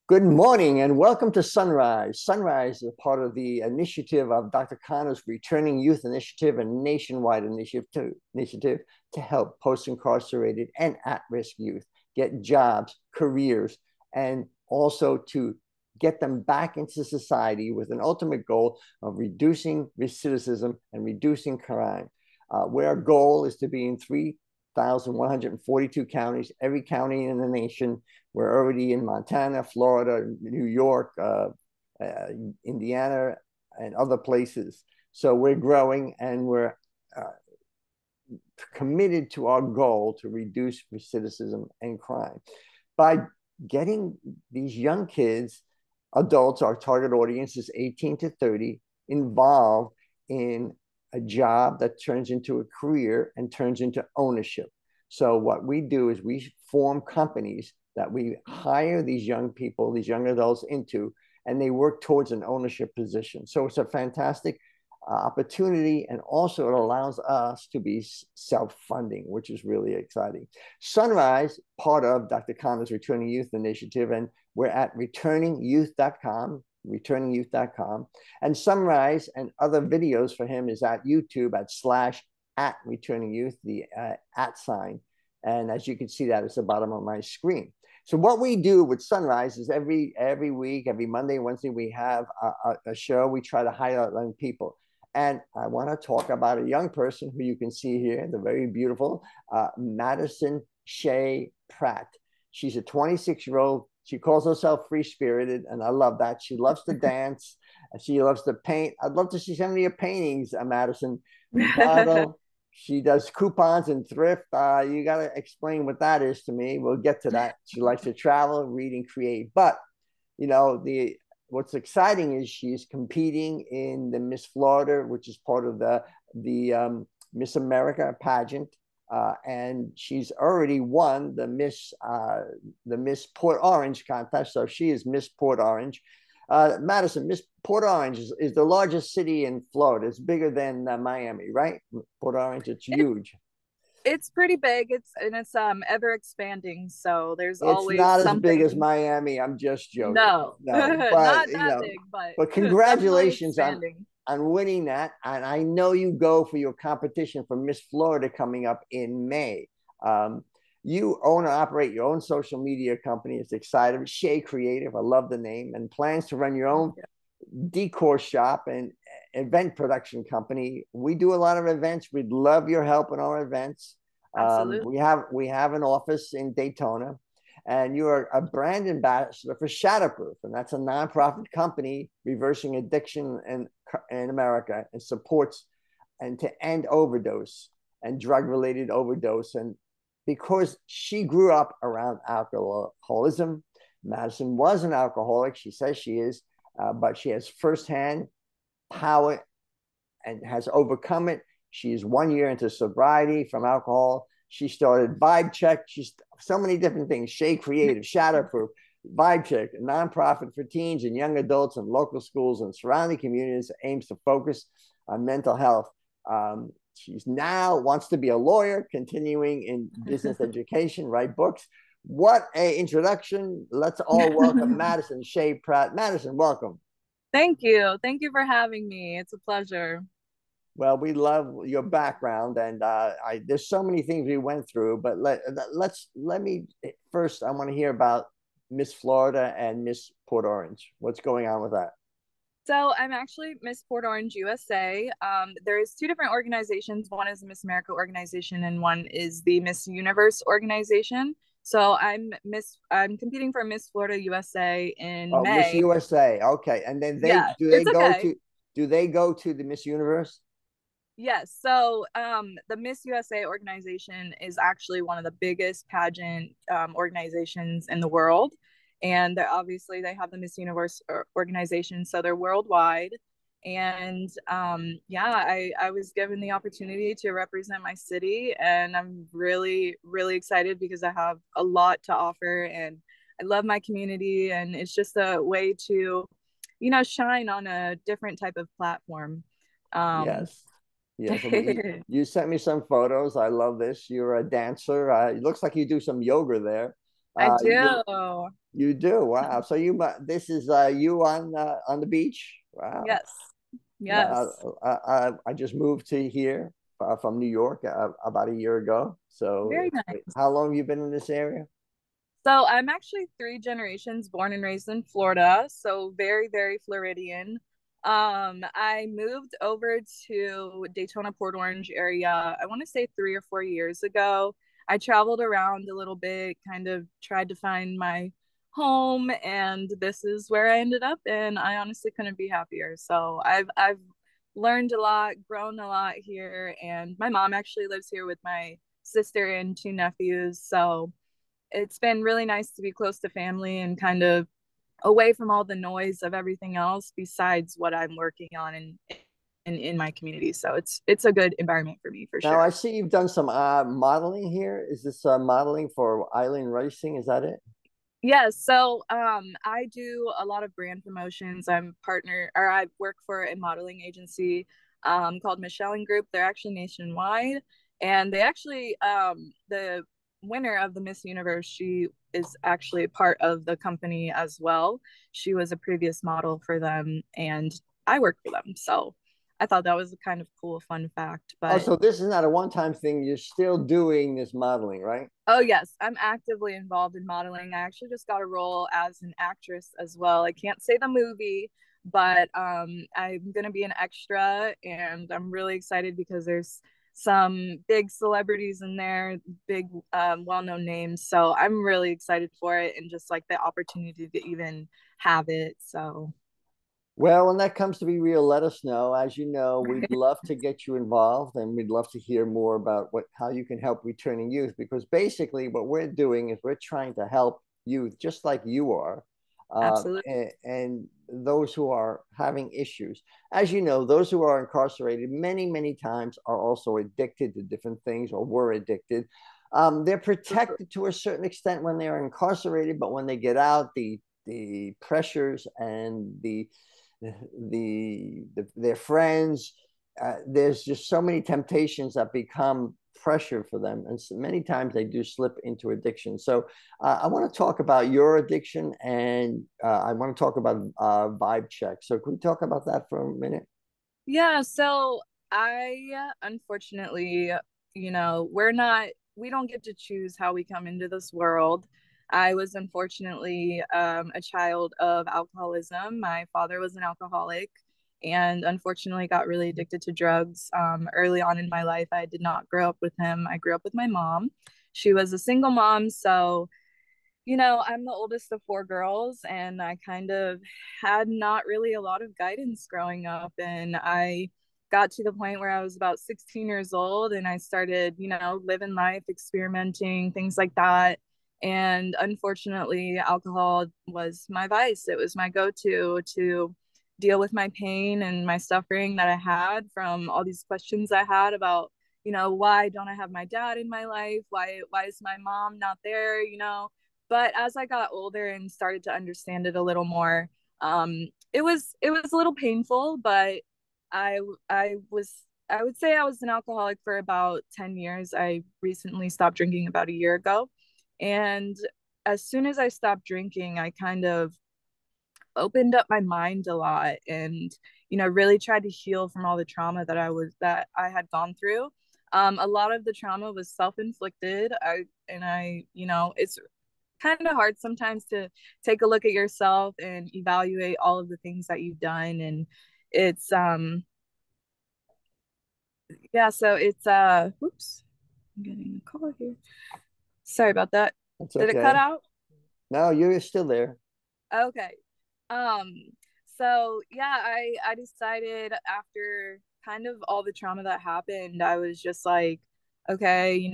Good morning and welcome to SunRise. SunRise is a part of the initiative of Dr. Connor's Returning Youth Initiative, a nationwide initiative to help post-incarcerated and at-risk youth get jobs, careers, and also to get them back into society with an ultimate goal of reducing recidivism and reducing crime. Where our goal is to be in 3,142 counties, every county in the nation. We're already in Montana, Florida, New York, Indiana, and other places. So we're growing and we're committed to our goal to reduce recidivism and crime by getting these young kids, adults, our target audience is 18 to 30, involved in a job that turns into a career and turns into ownership. So what we do is we form companies that we hire these young people, these young adults into, and they work towards an ownership position. So it's a fantastic opportunity, and also it allows us to be self-funding, which is really exciting. SunRise, part of Dr. Connor's Returning Youth Initiative, and we're at returningyouth.com, returningyouth.com, and SunRise and other videos for him is at YouTube at Returning Youth, the at sign. And as you can see, that is the bottom of my screen. So what we do with SunRise is every week, every Monday, Wednesday, we have a show. We try to highlight young people. And I want to talk about a young person who you can see here, the very beautiful Madison Shay Pratt. She's a 26-year-old. She calls herself free-spirited, and I love that. She loves to dance. She loves to paint. I'd love to see some of your paintings, Madison. Model. She does coupons and thrift. You got to explain what that is to me. We'll get to that. She likes to travel, read, and create. But, you know, what's exciting is she's competing in the Miss Florida, which is part of the Miss America pageant. And she's already won the Miss Port Orange contest. So she is Miss Port Orange. Madison, Miss Port Orange is the largest city in Florida. It's bigger than Miami, right? Port Orange, it's huge. It's pretty big. It's ever expanding. So there's It's always not as big as something. Miami. I'm just joking. No, No, but not that big, but but definitely congratulations expanding. on winning that. And I know you go for your competition for Miss Florida coming up in May. You own and operate your own social media company. It's exciting. Shay Creative. I love the name, and plans to run your own decor shop and event production company. We do a lot of events. We'd love your help in our events. Absolutely. We have an office in Daytona, and you are a brand ambassador for Shatterproof, and that's a nonprofit company reversing addiction in America and supports and to end overdose and drug related overdose. And because she grew up around alcoholism, Madison was an alcoholic. She says she is, but she has firsthand power and has overcome it. She is 1 year into sobriety from alcohol. She started Vibe Check. She's so many different things. Shay Creative, Shatterproof, Vibe Check, a nonprofit for teens and young adults in local schools and surrounding communities that aims to focus on mental health. She's now wants to be a lawyer, continuing in business education, write books. What a introduction. Let's all welcome Madison Shay Pratt. Madison, welcome. Thank you. Thank you for having me. It's a pleasure. Well, we love your background, and there's so many things we went through. But let me first. I want to hear about Miss Florida and Miss Port Orange. What's going on with that? So I'm actually Miss Port Orange USA. There's two different organizations. One is the Miss America organization, and one is the Miss Universe organization. So I'm competing for Miss Florida USA in Oh, Miss May. USA. Okay, and then Yeah, it's okay. do they go to the Miss Universe? Yes. So the Miss USA organization is actually one of the biggest pageant organizations in the world. And obviously they have the Miss Universe organization, so they're worldwide. And yeah, I was given the opportunity to represent my city, and I'm really, really excited because I have a lot to offer, and I love my community, and it's just a way to, shine on a different type of platform. Um, Yes. Yes. You sent me some photos. I love this. You're a dancer. It looks like you do some yoga there. I You do. you do. Wow. So this is you on the beach. Wow. Yes. Yes. I just moved to here from New York about a year ago. So Very nice. how long have you been in this area? So I'm actually three generations born and raised in Florida, so very, very Floridian. I moved over to Daytona, Port Orange area, I want to say 3 or 4 years ago. I traveled around a little bit, kind of tried to find my home, and this is where I ended up, and I honestly couldn't be happier. So I've learned a lot, grown a lot here, and my mom actually lives here with my sister and two nephews. So it's been really nice to be close to family and kind of away from all the noise of everything else besides what I'm working on in my community. So it's a good environment for me for Now I sure. see you've done some modeling here. Is this modeling for island racing? Is that it? Yeah, so I do a lot of brand promotions. I'm partner or I work for a modeling agency called Michelle and Group. They're actually nationwide, and they actually the winner of the Miss Universe, she is actually a part of the company as well. She was a previous model for them, and I work for them. So I thought that was a kind of cool fun fact. Oh, But so this is not a one-time thing. You're still doing this modeling, right? oh yes, I'm actively involved in modeling. I actually just got a role as an actress as well. I can't say the movie, but I'm gonna be an extra, and I'm really excited because there's some big celebrities in there, big well-known names. So I'm really excited for it, and just like the opportunity to even have it. So Well, when that comes to be real, let us know. As you know, we'd love to get you involved and we'd love to hear more about how you can help returning youth because basically what we're doing is we're trying to help youth just like you are absolutely, and those who are having issues. As you know, those who are incarcerated many, many times are also addicted to different things or were addicted. They're protected to a certain extent when they're incarcerated, but when they get out, the pressures and their friends. There's just so many temptations that become pressure for them, and so many times they do slip into addiction. So I want to talk about your addiction, and I want to talk about vibe check. So can we talk about that for a minute? yeah. So I unfortunately, we don't get to choose how we come into this world. I was unfortunately a child of alcoholism. My father was an alcoholic and unfortunately got really addicted to drugs early on in my life. I did not grow up with him. I grew up with my mom. She was a single mom. So I'm the oldest of four girls, and I kind of had not really a lot of guidance growing up. And I got to the point where I was about 16 years old and I started, living life, experimenting, things like that. And unfortunately, alcohol was my vice. It was my go to deal with my pain and my suffering that I had from all these questions I had about why don't I have my dad in my life, why is my mom not there, but as I got older and started to understand it a little more, it was a little painful, but I I was I would say I was an alcoholic for about 10 years. I recently stopped drinking about a year ago. And as soon as I stopped drinking, I kind of opened up my mind a lot and really tried to heal from all the trauma that I had gone through. A lot of the trauma was self-inflicted. It's kind of hard sometimes to take a look at yourself and evaluate all of the things that you've done, and it's yeah, so it's oops, I'm getting a call here, sorry about that. That's Did it cut okay. out? No, you're still there. Okay. Um, so yeah, I decided after kind of all the trauma that happened, I was just like, okay,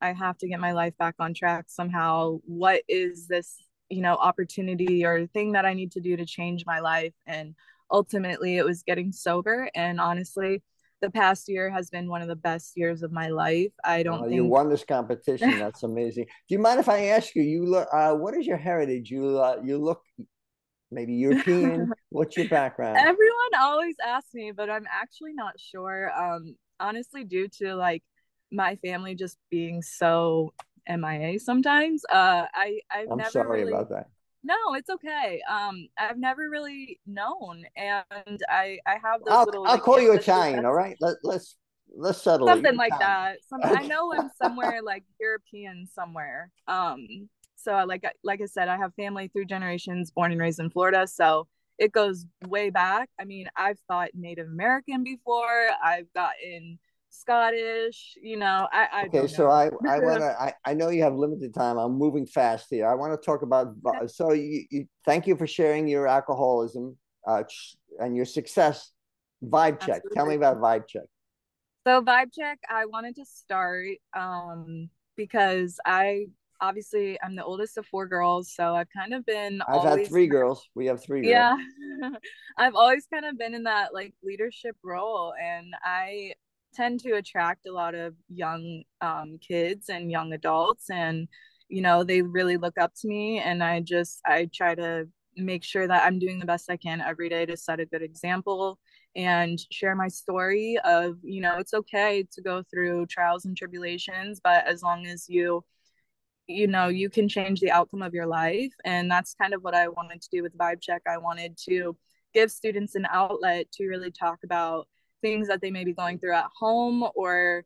I have to get my life back on track somehow. What is this, opportunity or thing that I need to do to change my life? And ultimately it was getting sober. And honestly, the past year has been one of the best years of my life. I don't You think won this competition. That's amazing. Do you mind if I ask you? You look. What is your heritage? You look maybe European. What's your background? everyone always asks me, but I'm actually not sure. Honestly, due to like my family just being so MIA sometimes. I've I'm never sorry really, about that. no, it's okay. I've never really known, and I have those little I'll like call you ancestry Italian. All tests, right. Let's settle it. something You're like Italian. that. Some, I Okay. know I'm somewhere like European somewhere. So like I said, I have family 3 generations born and raised in Florida, so it goes way back. I mean, I've thought Native American before. I've gotten Scottish. I Okay, don't so know. I want to I know you have limited time. I'm moving fast here. I want to talk about Okay, so you thank you for sharing your alcoholism and your success. Vibe check. Tell me absolutely. about vibe check. So vibe check, I wanted to start because I obviously I'm the oldest of 4 girls, so I've kind of been I've had always, 3 girls. We have 3 girls. yeah. I've always kind of been in that like leadership role, and I tend to attract a lot of young kids and young adults, and they really look up to me, and I try to make sure that I'm doing the best I can every day to set a good example and share my story of, it's okay to go through trials and tribulations, but as long as you can change the outcome of your life. And that's kind of what I wanted to do with Vibe Check. I wanted to give students an outlet to really talk about things that they may be going through at home, or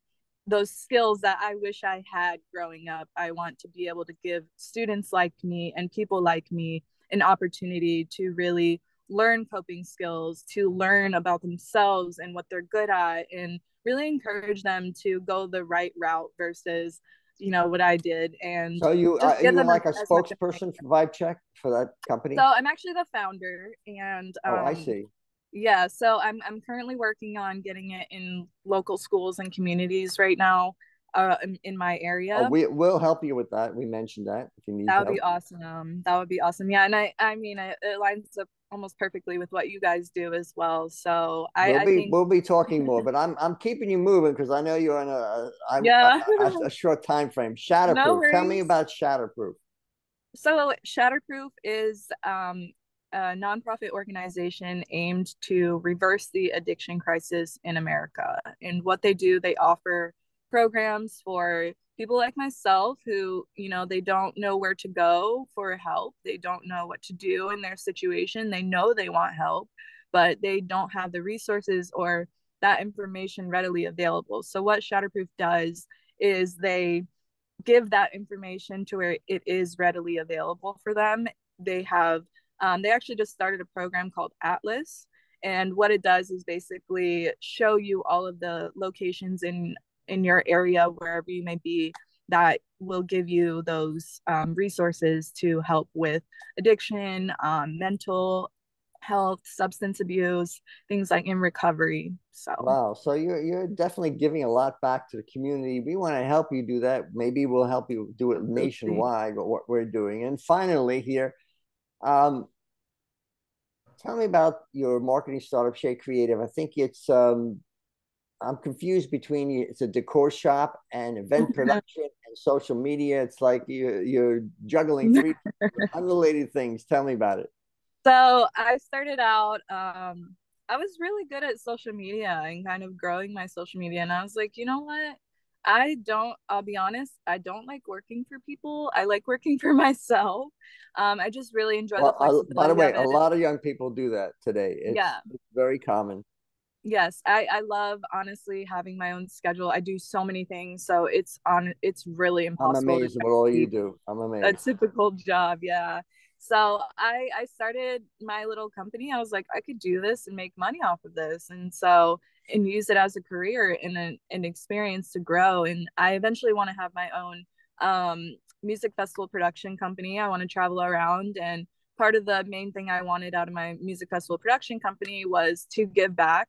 those skills that I wish I had growing up. I want to be able to give students like me and people like me an opportunity to really learn coping skills, to learn about themselves and what they're good at, and really encourage them to go the right route versus what I did, and So you just are give you them like a as much information. spokesperson for Vibe Check for that So company? I'm actually the founder, and Oh, I see. yeah, so I'm currently working on getting it in local schools and communities right now, in my Oh, area. we'll help you with that. We mentioned that if you need That would be help. awesome. That would be awesome. Yeah, and I mean it lines up almost perfectly with what you guys do as well. So I think, We'll be talking more, but I'm keeping you moving because I know you're in yeah, a short time frame. no Shatterproof. Tell me worries. about Shatterproof. So Shatterproof is a nonprofit organization aimed to reverse the addiction crisis in America. And what they do, they offer programs for people like myself who, they don't know where to go for help. They don't know what to do in their situation. They know they want help, but they don't have the resources or that information readily available. So what Shatterproof does is they give that information to where it is readily available for them. They actually just started a program called Atlas, and what it does is basically show you all of the locations in your area, wherever you may be, that will give you those resources to help with addiction, mental health, substance abuse, things like in recovery. So Wow. So you're definitely giving a lot back to the community. We want to help you do that. Maybe we'll help you do it absolutely. nationwide, what we're doing. And finally here, um, tell me about your marketing startup, Shay Creative. I think I'm confused between it's a decor shop and event production and social media. It's like you're juggling three unrelated things. Tell me about it. So I started out, I was really good at social media and kind of growing my social media. And I was like, you know what? I'll be honest, I don't like working for people. I like working for myself. I just really enjoy the Well, by the flexibility way, of a it. lot of young people do that today. Yeah. It's very common. Yes. I love honestly having my own schedule. I do so many things. So it's really I'm impossible to amazed at try what all to you keep do. I'm a amazed. typical job. Yeah. So I started my little company. I was like, I could do this and make money off of this. And use it as a career and an experience to grow. And I eventually want to have my own music festival production company. I want to travel around, and part of the main thing I wanted out of my music festival production company was to give back.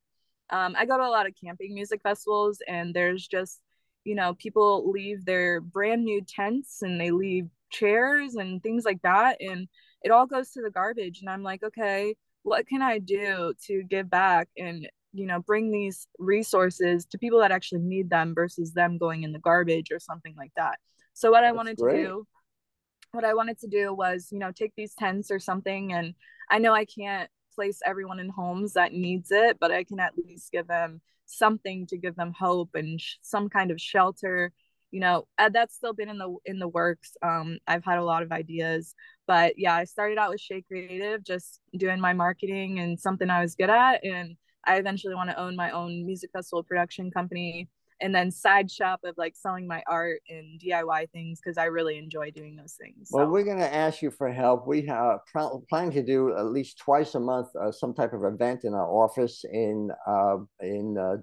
I go to a lot of camping music festivals, and there's just, people leave their brand new tents and they leave chairs and things like that. And it all goes to the garbage. And I'm like, okay, what can I do to give back and, bring these resources to people that actually need them versus them going in the garbage or something like that. So That's great. what I wanted to do was, take these tents or something. And I know I can't place everyone in homes that needs it, but I can at least give them something to give them hope and some kind of shelter. that's still been in the works. I've had a lot of ideas, but yeah, I started out with Shay Creative, just doing my marketing and something I was good at, and I eventually want to own my own music festival production company, and then side shop of like selling my art and DIY things because I really enjoy doing those things. Well, So we're going to ask you for help. We have planning to do at least twice a month some type of event in our office in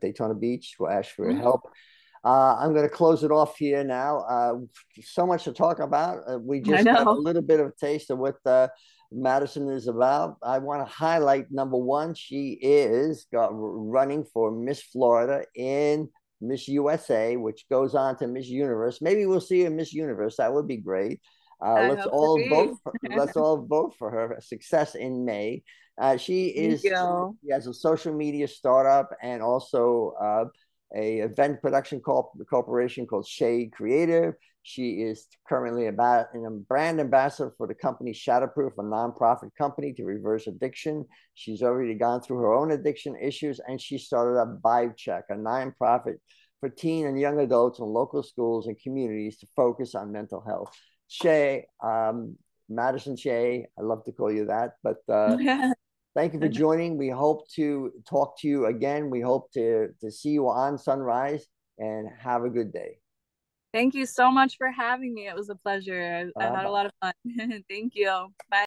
Daytona Beach. We'll ask for your help. I'm going to close it off here now. So much to talk about. We I just got a know. little bit of a taste of what Madison is about. I want to highlight number one. She is running for Miss Florida in Miss USA, which goes on to Miss Universe. Maybe we'll see her Miss Universe. That would be great. I hope to be. Let's all vote for her success in May. Thank you. She has a social media startup and also a event production corporation called Shay Creative. She is currently a brand ambassador for the company Shatterproof, a nonprofit company to reverse addiction. She's already gone through her own addiction issues, and she started up Vibe Check, a nonprofit for teen and young adults in local schools and communities to focus on mental health. Shay, Madison Shay, I love to call you that, but thank you for joining. We hope to talk to you again. We hope to see you on SunRise, and have a good day. Thank you so much for having me. It was a pleasure. I had a Bye. lot of fun. Thank you. Bye.